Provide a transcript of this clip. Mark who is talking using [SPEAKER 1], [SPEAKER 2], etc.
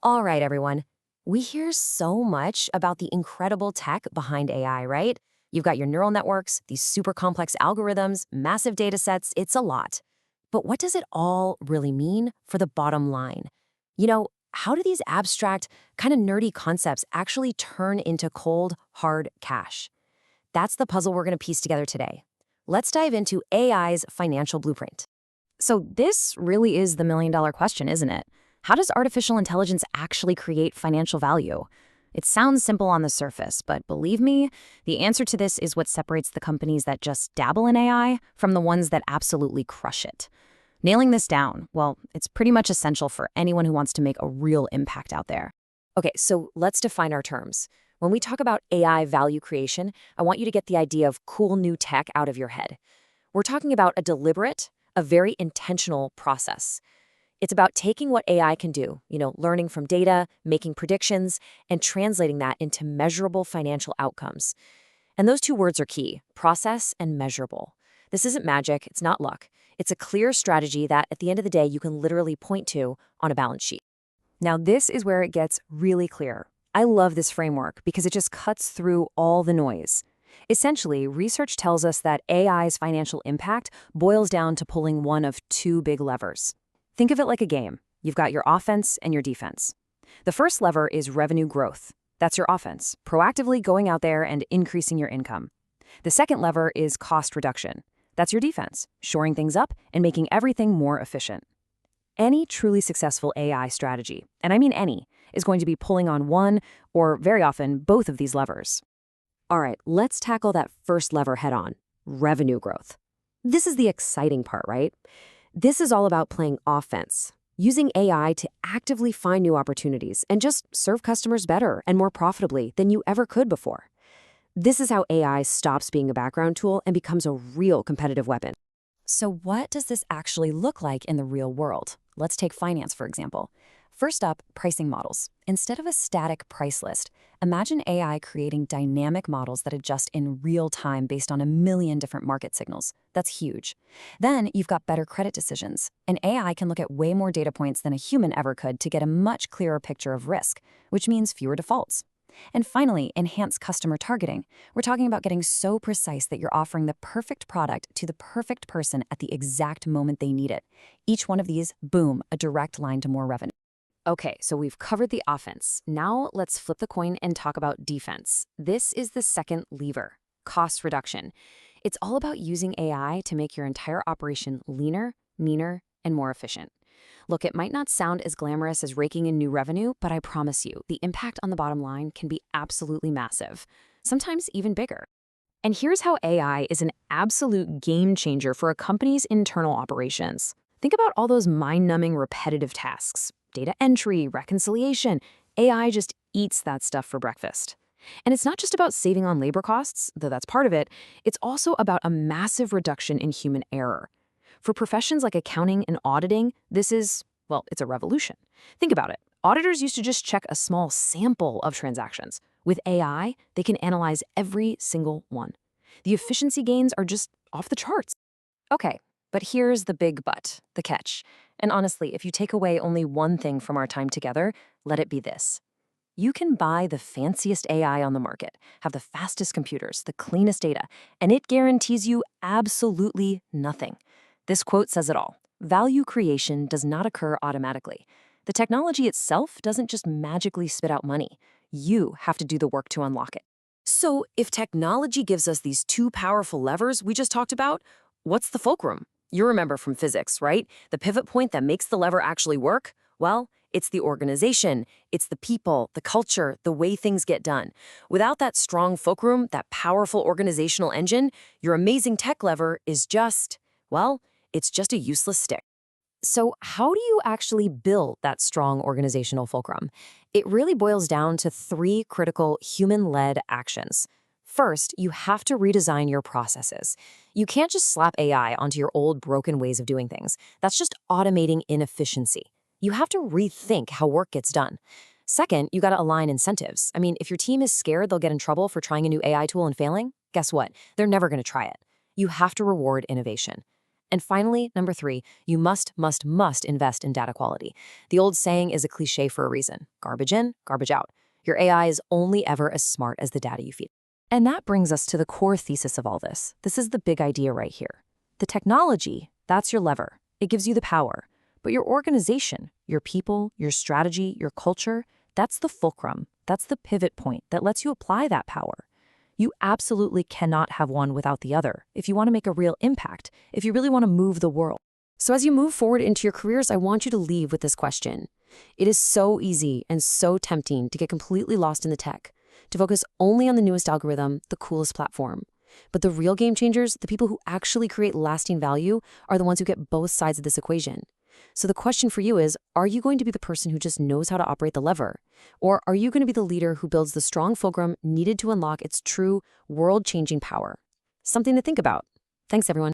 [SPEAKER 1] All right, everyone. We hear so much about the incredible tech behind AI, right? You've got your neural networks, these super complex algorithms, massive data sets, it's a lot. But what does it all really mean for the bottom line? How do these abstract, kind of nerdy concepts actually turn into cold, hard cash? That's the puzzle we're going to piece together today. Let's dive into AI's financial blueprint. So this really is the million-dollar question, isn't it? How does artificial intelligence actually create financial value? It sounds simple on the surface, but believe me, the answer to this is what separates the companies that just dabble in AI from the ones that absolutely crush it. Nailing this down, well, it's pretty much essential for anyone who wants to make a real impact out there. Okay, so let's define our terms. When we talk about AI value creation, I want you to get the idea of cool new tech out of your head. We're talking about a very intentional process. It's about taking what AI can do, learning from data, making predictions, and translating that into measurable financial outcomes. And those two words are key, process and measurable. This isn't magic, it's not luck. It's a clear strategy that, at the end of the day, you can literally point to on a balance sheet. Now, this is where it gets really clear. I love this framework because it just cuts through all the noise. Essentially, research tells us that AI's financial impact boils down to pulling one of two big levers. Think of it like a game. You've got your offense and your defense. The first lever is revenue growth. That's your offense, proactively going out there and increasing your income. The second lever is cost reduction. That's your defense, shoring things up and making everything more efficient. Any truly successful AI strategy, and I mean any, is going to be pulling on one, or very often, both of these levers. All right, let's tackle that first lever head on, revenue growth. This is the exciting part, right? This is all about playing offense, using AI to actively find new opportunities and just serve customers better and more profitably than you ever could before. This is how AI stops being a background tool and becomes a real competitive weapon. So what does this actually look like in the real world? Let's take finance, for example. First up, pricing models. Instead of a static price list, imagine AI creating dynamic models that adjust in real time based on a million different market signals. That's huge. Then you've got better credit decisions. An AI can look at way more data points than a human ever could to get a much clearer picture of risk, which means fewer defaults. And finally, enhanced customer targeting. We're talking about getting so precise that you're offering the perfect product to the perfect person at the exact moment they need it. Each one of these, boom, a direct line to more revenue. Okay, so we've covered the offense. Now let's flip the coin and talk about defense. This is the second lever, cost reduction. It's all about using AI to make your entire operation leaner, meaner, and more efficient. Look, it might not sound as glamorous as raking in new revenue, but I promise you, the impact on the bottom line can be absolutely massive, sometimes even bigger. And here's how AI is an absolute game changer for a company's internal operations. Think about all those mind-numbing repetitive tasks. Data entry, reconciliation. AI just eats that stuff for breakfast. And it's not just about saving on labor costs, though that's part of it. It's also about a massive reduction in human error. For professions like accounting and auditing, this is, well, it's a revolution. Think about it. Auditors used to just check a small sample of transactions. With AI, they can analyze every single one. The efficiency gains are just off the charts. Okay, but here's the big but, the catch. And honestly, if you take away only one thing from our time together, let it be this. You can buy the fanciest AI on the market, have the fastest computers, the cleanest data, and it guarantees you absolutely nothing. This quote says it all. Value creation does not occur automatically. The technology itself doesn't just magically spit out money. You have to do the work to unlock it. So if technology gives us these two powerful levers we just talked about, what's the fulcrum? You remember from physics, right? The pivot point that makes the lever actually work? Well, it's the organization, it's the people, the culture, the way things get done. Without that strong fulcrum, that powerful organizational engine, your amazing tech lever is just, well, it's just a useless stick. So how do you actually build that strong organizational fulcrum? It really boils down to three critical human-led actions. First, you have to redesign your processes. You can't just slap AI onto your old broken ways of doing things. That's just automating inefficiency. You have to rethink how work gets done. Second, you gotta align incentives. I mean, if your team is scared they'll get in trouble for trying a new AI tool and failing, guess what? They're never gonna try it. You have to reward innovation. And finally, number 3, you must invest in data quality. The old saying is a cliche for a reason. Garbage in, garbage out. Your AI is only ever as smart as the data you feed. And that brings us to the core thesis of all this. This is the big idea right here. The technology, that's your lever. It gives you the power. But your organization, your people, your strategy, your culture, that's the fulcrum. That's the pivot point that lets you apply that power. You absolutely cannot have one without the other if you want to make a real impact, if you really want to move the world. So as you move forward into your careers, I want you to leave with this question. It is so easy and so tempting to get completely lost in the tech, to focus only on the newest algorithm, the coolest platform. But the real game changers, the people who actually create lasting value, are the ones who get both sides of this equation. So the question for you is, are you going to be the person who just knows how to operate the lever? Or are you going to be the leader who builds the strong fulcrum needed to unlock its true world-changing power? Something to think about. Thanks, everyone.